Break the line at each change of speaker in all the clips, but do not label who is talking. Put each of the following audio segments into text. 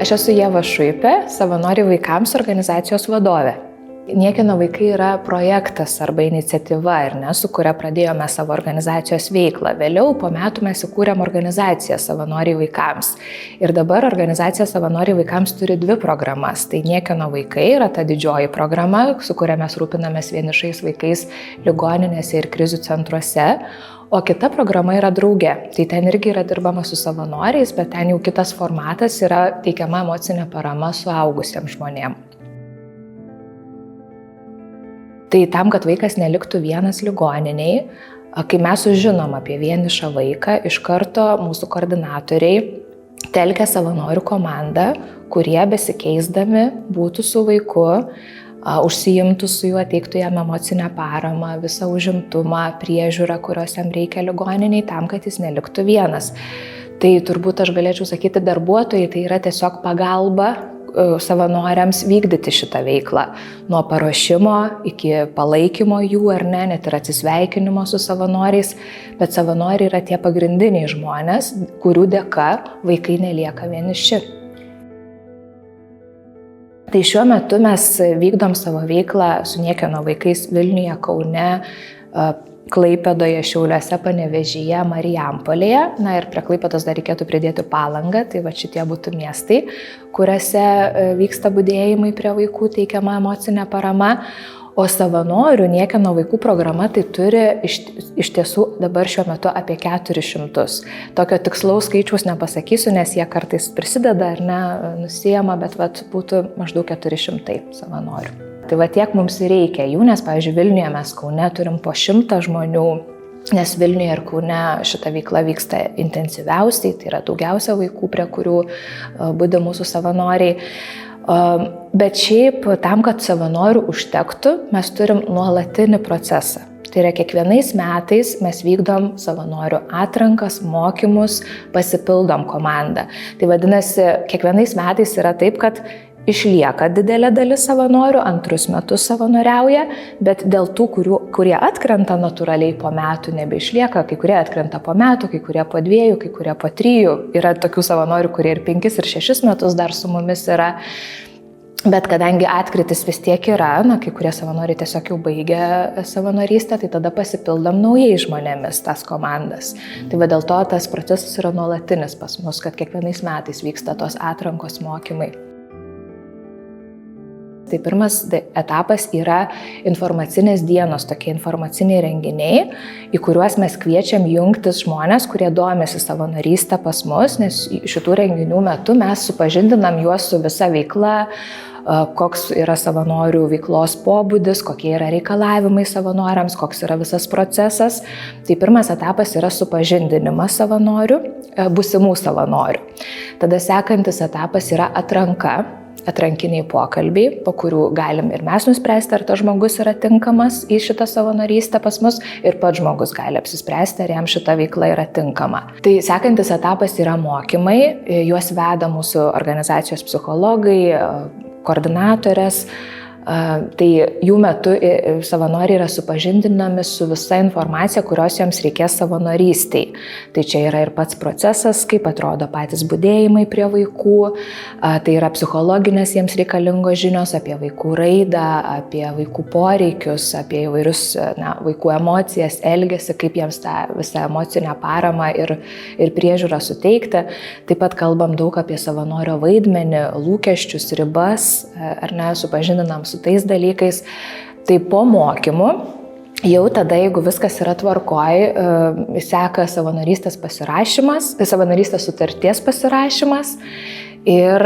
Aš esu Ieva Šuipė, Savanoriai vaikams organizacijos vadovė. Niekieno vaikai yra projektas arba iniciatyva, su kuria pradėjome savo organizacijos veiklą. Vėliau po metų mes įkūrėm organizaciją Savanoriai vaikams. Ir dabar organizacija Savanoriai vaikams turi 2 programas. Tai Niekieno vaikai yra ta didžioji programa, su kuria mes rūpinamės vienišais vaikais ligoninėse ir krizių centruose. O kita programa yra Drauge. Tai ten irgi yra dirbama su savanoriais, bet ten jau kitas formatas yra teikiama emocinė parama suaugusiems žmonėms. Tai tam, kad vaikas neliktų vienas ligoniniai, kai mes sužinom apie vienišą vaiką, iš karto mūsų koordinatoriai telkia savanorių komandą, kurie besikeisdami būtų su vaiku, užsiimtų su juo, teiktų jam emocinę paramą, visą užimtumą, priežiūrą, kurios jam reikia ligoniniai, tam, kad jis neliktų vienas. Tai turbūt aš galėčiau sakyti, darbuotojai tai yra tiesiog pagalba savanoriams vykdyti šitą veiklą. Nuo paruošimo iki palaikymo jų, net ir atsisveikinimo su savanoriais, bet savanoriai yra tie pagrindiniai žmonės, kurių dėka vaikai nelieka vieniši. Tai šiuo metu mes vykdom savo veiklą su Niekieno vaikais Vilniuje, Kaune, Klaipėdoje, Šiauliuose, Panevėžyje, Marijampolėje. Ir prie Klaipėdos dar reikėtų pridėti Palangą, tai šitie būtų miestai, kuriuose vyksta budėjimai prie vaikų, teikiama emocinė parama. O savanorių Niekieno vaikų programa tai turi iš tiesų dabar šiuo metu apie 400. Tokio tikslaus skaičiaus nepasakysiu, nes jie kartais prisideda nusijama, bet būtų maždaug 400 savanorių. Tai tiek mums reikia jų, nes, pavyzdžiui, Vilniuje mes Kaune turim po 100 žmonių, nes Vilniuje ir Kaune šita veikla vyksta intensyviausiai, tai yra daugiausia vaikų, prie kurių budi mūsų savanoriai. Bet šiaip tam, kad savanorių užtektų, mes turim nuolatinį procesą. Tai yra kiekvienais metais mes vykdom savanorių atrankas, mokymus, pasipildom komandą. Tai vadinasi, kiekvienais metais yra taip, kad išlieka didelė dalis savanorių, 2 metus savanoriauja, bet dėl tų, kurie atkrenta natūraliai po metų, nebeišlieka, kai kurie atkrenta po metų, kai kurie po 2, kai kurie po 3. Yra tokių savanorių, kurie ir 5 ir 6 metus dar su mumis yra. Bet kadangi atkritis vis tiek yra, kai kurie savanoriai tiesiog jau baigia savanorystę, tai tada pasipildom naujai žmonėmis tas komandas. Tai dėl to tas procesas yra nuolatinis pas mus, kad kiekvienais metais vyksta tos atrankos mokymai. Tai pirmas etapas yra informacinės dienos, tokie informaciniai renginiai, į kuriuos mes kviečiam jungtis žmonės, kurie domisi savanorystę pas mus, nes šitų renginių metu mes supažindinam juos su visa veikla, koks yra savanorių veiklos pobūdis, kokie yra reikalavimai savanoriams, koks yra visas procesas. Tai pirmas etapas yra supažindinimas savanorių, būsimų savanorių. Tada sekantis etapas yra atranka. Atrankiniai pokalbiai, po kurių galim ir mes nuspręsti, ar tas žmogus yra tinkamas į šitą savanorystę pas mus, ir pats žmogus gali apsispręsti, ar jam šita veikla yra tinkama. Tai sekantis etapas yra mokymai, juos veda mūsų organizacijos psichologai, koordinatorės. Tai jų metu savanoriai yra supažindinami su visa informacija, kurios jiems reikės savanorystiai. Tai čia yra ir pats procesas, kaip atrodo patys budėjimai prie vaikų, tai yra psichologinės jiems reikalingos žinios apie vaikų raidą, apie vaikų poreikius, apie įvairius vaikų emocijas, elgesį, kaip jiems tą visą emocinę paramą ir priežiūrą suteikti. Taip pat kalbam daug apie savanorio vaidmenį, lūkesčius, ribas, supažindinam su tais dalykais. Tai po mokymų jau tada, jeigu viskas yra tvarkoj, seka savanorystės pasirašymas, savanorystės sutarties pasirašymas ir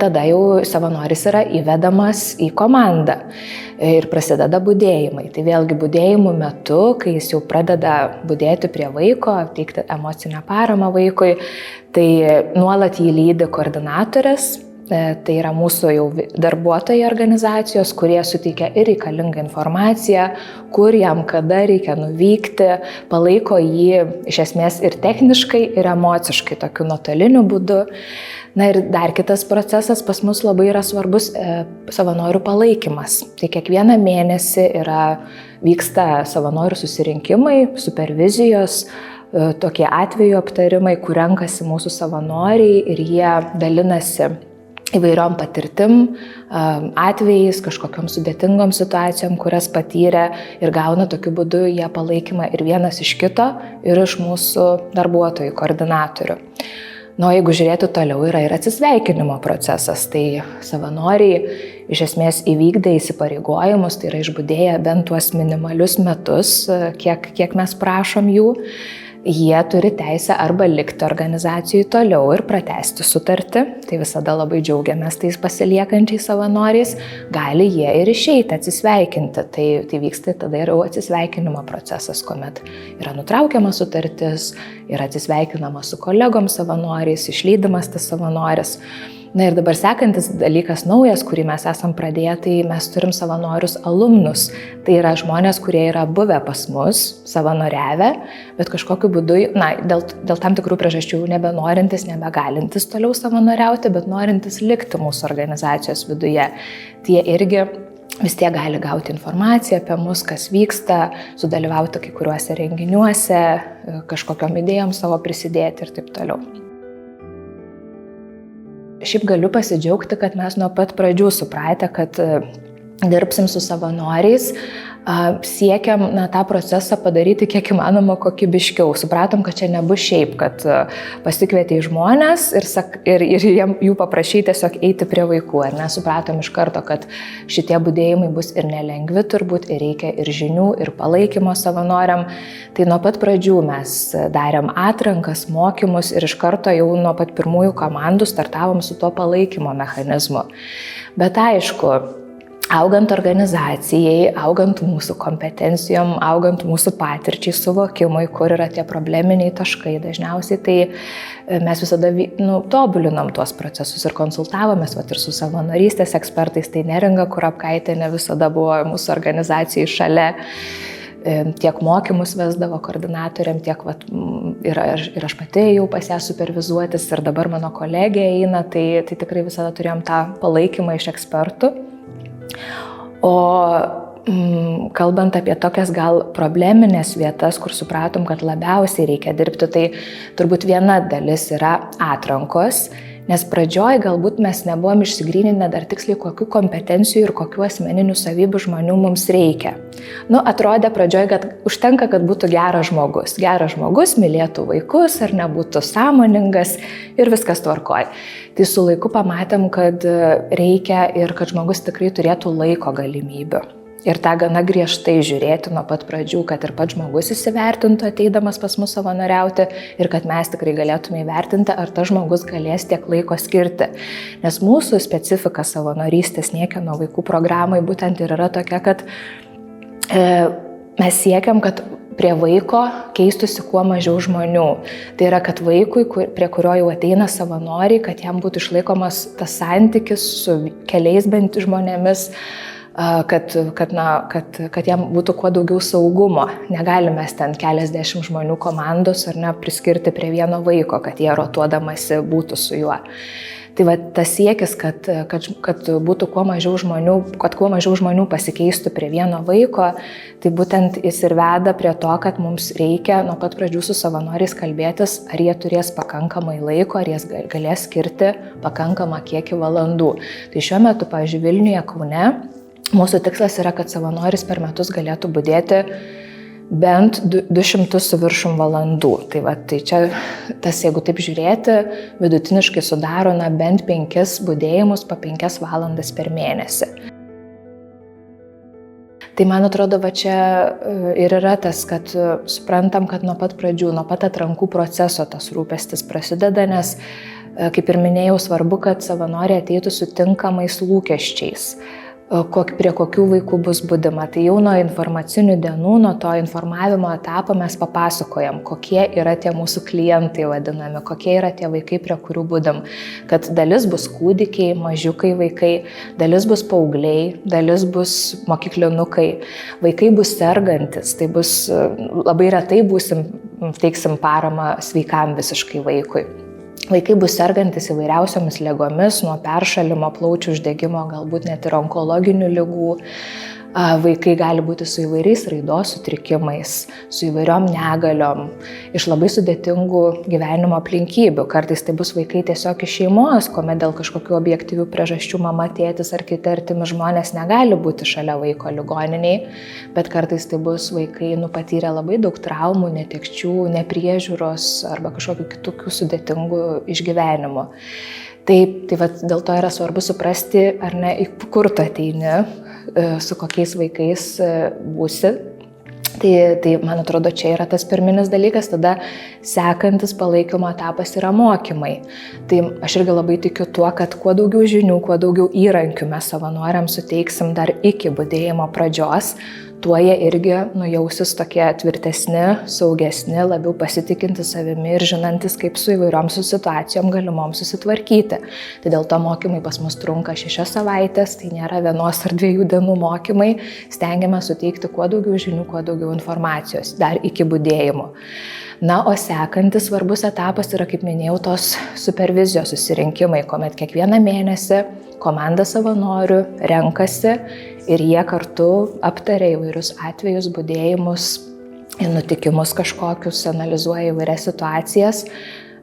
tada jau savanoris yra įvedamas į komandą ir prasideda budėjimai. Tai vėlgi budėjimų metu, kai jis jau pradeda budėti prie vaiko, teikti emocinę paramą vaikui, tai nuolat jį lydi koordinatorės. Tai yra mūsų jau darbuotojai organizacijos, kurie suteikia ir reikalingą informaciją, kur jam kada reikia nuvykti, palaiko jį iš esmės ir techniškai, ir emociškai, tokiu nuotoliniu būdu. Ir dar kitas procesas pas mus labai yra svarbus savanorių palaikymas. Tai kiekvieną mėnesį vyksta savanorių susirinkimai, supervizijos, tokie atvejų aptarimai, kur renkasi mūsų savanoriai ir jie dalinasi įvairiom patirtim, atvejais, kažkokiom sudėtingom situacijom, kurias patyrė ir gauna tokiu būdu jie palaikymą ir vienas iš kito, ir iš mūsų darbuotojų, koordinatorių. Nu, jeigu žiūrėtų toliau, yra ir atsisveikinimo procesas, tai savanoriai iš esmės įvykdė įsipareigojimus, tai yra išbudėję bent tuos minimalius metus, kiek mes prašom jų, jie turi teisę arba likti organizacijai toliau ir pratęsti sutartį, tai visada labai džiaugiamės tais pasiliekančiais savanoriais, gali jie ir išeiti, atsisveikinti, tai vyksta tada ir atsisveikinimo procesas, kuomet yra nutraukiama sutartis, yra atsisveikinama su kolegom savanoriais, išlydimas tas savanoris. Na ir dabar sekantis dalykas naujas, kurį mes esam pradėję, tai mes turim savanorius alumnus. Tai yra žmonės, kurie yra buvę pas mus, savanoriavę, bet kažkokiu būdu, dėl tam tikrų priežasčių nebenorintis, nebegalintis toliau savanoriauti, bet norintis likti mūsų organizacijos viduje. Tie irgi vis tiek gali gauti informaciją apie mus, kas vyksta, sudalyvauti kai kuriuose renginiuose, kažkokiom idėjom savo prisidėti ir taip toliau. Šiaip galiu pasidžiaugti, kad mes nuo pat pradžių supratę, kad dirbsim su savanoriais, siekiam tą procesą padaryti kiek įmanoma kokybiškiau. Supratom, kad čia nebus šiaip, kad pasikvietė žmonės ir jų paprašyti tiesiog eiti prie vaikų. Ar nesupratom iš karto, kad šitie budėjimai bus ir nelengvi turbūt, ir reikia ir žinių, ir palaikymo savanoriam. Tai nuo pat pradžių mes darėm atrankas, mokymus ir iš karto jau nuo pat pirmųjų komandų startavom su tuo palaikymo mechanizmu. Bet aišku, augant organizacijai, augant mūsų kompetencijom, augant mūsų patirčiai, suvokimui, kur yra tie probleminiai taškai dažniausiai, tai mes visada tobulinom tuos procesus ir konsultavomės ir su savanorystės ekspertais, tai Neringa Kurapkaitė ne visada buvo mūsų organizacijai šalia, tiek mokymus vesdavo koordinatoriam, tiek ir aš pati jau pas ją supervizuotis ir dabar mano kolegė eina, tai tikrai visada turėjom tą palaikymą iš ekspertų. O kalbant apie tokias gal probleminės vietas, kur supratom, kad labiausiai reikia dirbti, tai turbūt viena dalis yra atrankos, nes pradžioj galbūt mes nebuvom išsigryninę dar tiksliai, kokių kompetencijų ir kokių asmeninių savybių žmonių mums reikia. Atrodė pradžioj, kad užtenka, kad būtų geras žmogus, mylėtų vaikus ar nebūtų sąmoningas ir viskas tvarkoj. Tai su laiku pamatėm, kad reikia ir kad žmogus tikrai turėtų laiko galimybių. Ir tą gana griežtai žiūrėti nuo pat pradžių, kad ir pats žmogus įsivertintų ateidamas pas mus savanoriauti ir kad mes tikrai galėtume įvertinti, ar tas žmogus galės tiek laiko skirti. Nes mūsų specifika savanorystės Niekieno vaikų programai būtent ir yra tokia, kad mes siekiam, kad prie vaiko keistusi kuo mažiau žmonių. Tai yra, kad vaikui, prie kurio jau ateina savanoriai, kad jam būtų išlaikomas tas santykis su keliais bent žmonėmis, kad jam būtų kuo daugiau saugumo. Negalime ten keliasdešimt žmonių komandos ar priskirti prie vieno vaiko, kad jie rotuodamasi būtų su juo. Tai tas siekis, kad būtų kuo mažiau žmonių, kad kuo mažiau žmonių pasikeistų prie vieno vaiko, tai būtent jis ir veda prie to, kad mums reikia nuo pat pradžių su savanoriais kalbėtis, ar jie turės pakankamai laiko, ar jie galės skirti pakankamą kiekį valandų. Tai šiuo metu, pavyzdžiui, Vilniuje, Kaune, mūsų tikslas yra, kad savanoris per metus galėtų budėti bent 200 su viršum valandų. Tai čia, jeigu taip žiūrėti, vidutiniškai sudaro bent 5 budėjimus po 5 valandas per mėnesį. Tai man atrodo, čia ir yra tas, kad suprantam, kad nuo pat pradžių, nuo pat atrankų proceso tas rūpestis prasideda, nes, kaip ir minėjau, svarbu, kad savanoriai ateitų su tinkamais lūkesčiais, prie kokių vaikų bus budima. Tai jau nuo informacinių dienų, nuo to informavimo etapo mes papasakojam, kokie yra tie mūsų klientai vadinami, kokie yra tie vaikai, prie kurių budam. Kad dalis bus kūdikiai, mažiukai vaikai, dalis bus paaugliai, dalis bus mokyklinukai, vaikai bus sergantis, tai bus labai retai teiksim paramą sveikam visiškai vaikui. Vaikai bus sergantis įvairiausiomis ligomis, nuo peršalimo, plaučių uždegimo, galbūt net ir onkologinių ligų. Vaikai gali būti su įvairiais raidos sutrikimais, su įvairiom negaliom, iš labai sudėtingų gyvenimo aplinkybių. Kartais tai bus vaikai tiesiog iš šeimos, kuomet dėl kažkokių objektyvių priežasčių mama, tėtis ar kiti artimi žmonės negali būti šalia vaiko ligoniniai, bet kartais tai bus vaikai patyrę labai daug traumų, netekčių, nepriežiūros arba kažkokių kitokių sudėtingų išgyvenimų. Tai dėl to yra svarbu suprasti, ar ne, kur tu ateini, su kokiais vaikais būsi. Tai man atrodo, čia yra tas pirminis dalykas, tada sekantis palaikymo etapas yra mokymai. Tai aš irgi labai tikiu tuo, kad kuo daugiau žinių, kuo daugiau įrankių mes savanoriams suteiksim dar iki budėjimo pradžios, tuo jie irgi jausis tokie tvirtesni, saugesni, labiau pasitikinti savimi ir žinantis, kaip su įvairiom situacijom galimom susitvarkyti. Tai dėl to mokymai pas mus trunka 6 savaitės, tai nėra 1 ar 2 dienų mokymai, stengiame suteikti kuo daugiau žinių, kuo daugiau informacijos dar iki budėjimo. Na, o sekantis svarbus etapas yra, kaip minėjau, tos supervizijos susirinkimai, kuomet kiekvieną mėnesį komanda savanorių renkasi ir jie kartu aptaria įvairius atvejus, budėjimus, nutikimus kažkokius, analizuoja įvairias situacijas,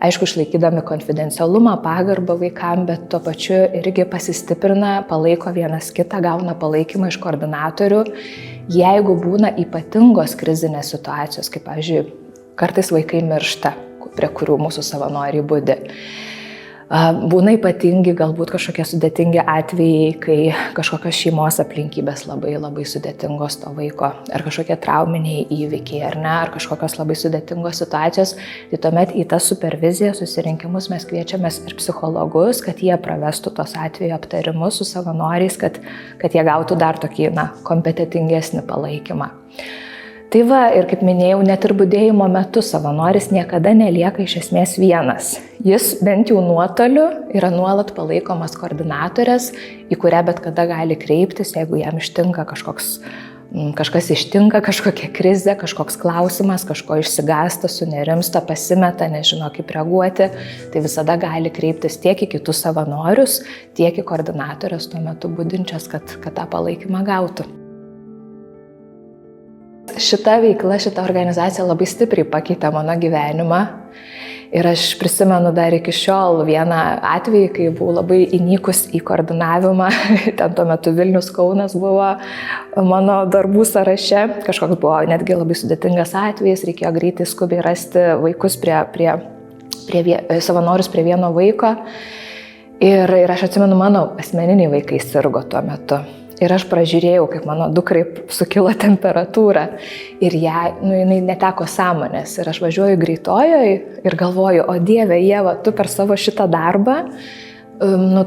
aišku, išlaikydami konfidencialumą, pagarbą vaikam, bet tuo pačiu irgi pasistiprina, palaiko vienas kitą, gauna palaikymą iš koordinatorių. Jeigu būna ypatingos krizinės situacijos, kaip, pavyzdžiui, kartais vaikai miršta, prie kurių mūsų savanoriai budi. Būna ypatingi, galbūt kažkokie sudėtingi atvejai, kai kažkokios šeimos aplinkybės labai sudėtingos to vaiko, ar kažkokie trauminiai įvykiai, ar kažkokios labai sudėtingos situacijos, tai tuomet į tas superviziją, susirinkimus mes kviečiamės ir psichologus, kad jie pravestų tos atvejo aptarimus su savanoriais, kad jie gautų dar tokį, kompetentingesnį palaikymą. Tai va, ir kaip minėjau, net ir budėjimo metu savanoris niekada nelieka iš esmės vienas. Jis bent jau nuotoliu yra nuolat palaikomas koordinatorės, į kurią bet kada gali kreiptis, jeigu jam ištinka kažkas ištinka, kažkokia krizė, kažkoks klausimas, kažko išsigąsta, sunerimsta, pasimeta, nežino kaip reaguoti, tai visada gali kreiptis tiek į kitus savanorius, tiek į koordinatorės tuo metu budinčias, kad tą palaikymą gautų. Šita veikla, šita organizacija labai stipriai pakeitė mano gyvenimą ir aš prisimenu dar iki šiol vieną atvejį, kai buvau labai įnikus į koordinavimą, ten tuo metu Vilnius, Kaunas buvo mano darbų sąraše, kažkoks buvo netgi labai sudėtingas atvejis, reikėjo greitai skubiai rasti vaikus savanorius prie vieno vaiko ir aš atsimenu, mano asmeniniai vaikai sirgo tuo metu. Ir aš pražiūrėjau, kaip mano dukrai sukilo temperatūra ir jinai neteko sąmonės. Ir aš važiuoju greitojoje ir galvoju, o Dieve, Ieva, tu per savo šitą darbą,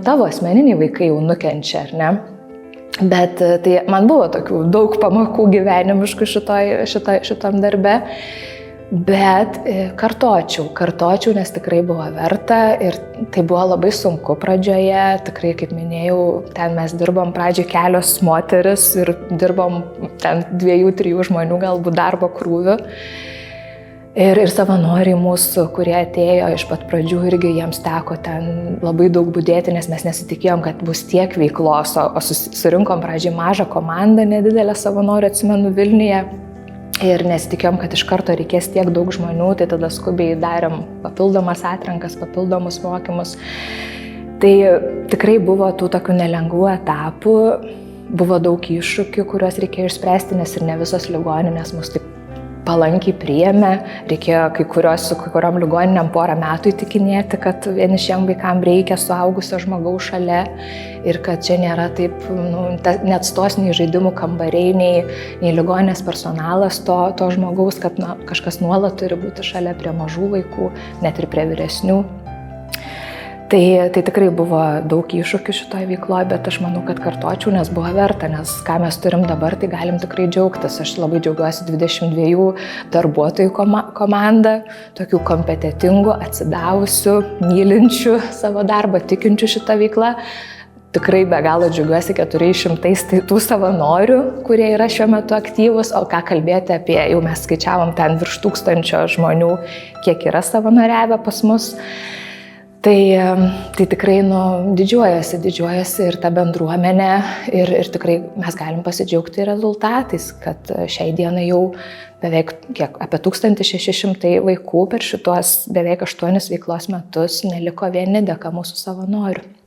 tavo asmeniniai vaikai jau nukenčia, ar ne? Bet tai man buvo tokių daug pamokų gyvenimiškų šitam darbe. Bet kartočiau, nes tikrai buvo verta ir tai buvo labai sunku pradžioje, tikrai, kaip minėjau, ten mes dirbom pradžioje kelios moteris ir dirbom ten 2-3 žmonių galbūt darbo krūvių. Ir savanoriai mūsų, kurie atėjo iš pat pradžių, irgi jiems teko ten labai daug budėti, nes mes nesitikėjom, kad bus tiek veiklos, o surinkom pradžiai mažą komandą, nedidelę savanorių, atsimenu, Vilniuje. Ir nesitikėjom, kad iš karto reikės tiek daug žmonių, tai tada skubiai darėm papildomas atrankas, papildomus mokymus. Tai tikrai buvo tų tokių nelengvų etapų, buvo daug iššūkių, kuriuos reikėjo išspręsti, nes ir ne visos ligoninės mus taip palankiai priėmė, reikėjo su kai kuriom ligoninėm 1 metų įtikinėti, kad vienišiem vaikam reikia suaugusio žmogaus šalia ir kad čia nėra taip, net stos nei žaidimų kambariai, nei ligoninės personalas to žmogaus, kad kažkas nuolat turi būti šalia prie mažų vaikų, net ir prie vyresnių. Tai tikrai buvo daug iššūkių šitoje veikloje, bet aš manau, kad kartočiau, nes buvo verta, nes ką mes turim dabar, tai galim tikrai džiaugtis. Aš labai džiaugiuosi 22 darbuotojų komanda, tokių kompetentingų, atsidavusių, mylinčių savo darbą, tikinčių šitą veiklą. Tikrai be galo džiaugiuosi 400 tų savanorių, kurie yra šiuo metu aktyvūs, o ką kalbėti apie, jau mes skaičiavom ten virš 1000 žmonių, kiek yra savanoriavę pas mus. Tai tikrai didžiuojasi ir ta bendruomenė ir tikrai mes galim pasidžiaugti rezultatais, kad šiai dienai jau beveik apie 1600 vaikų per šitos beveik 8 veiklos metus neliko vieni dėka mūsų savanorių.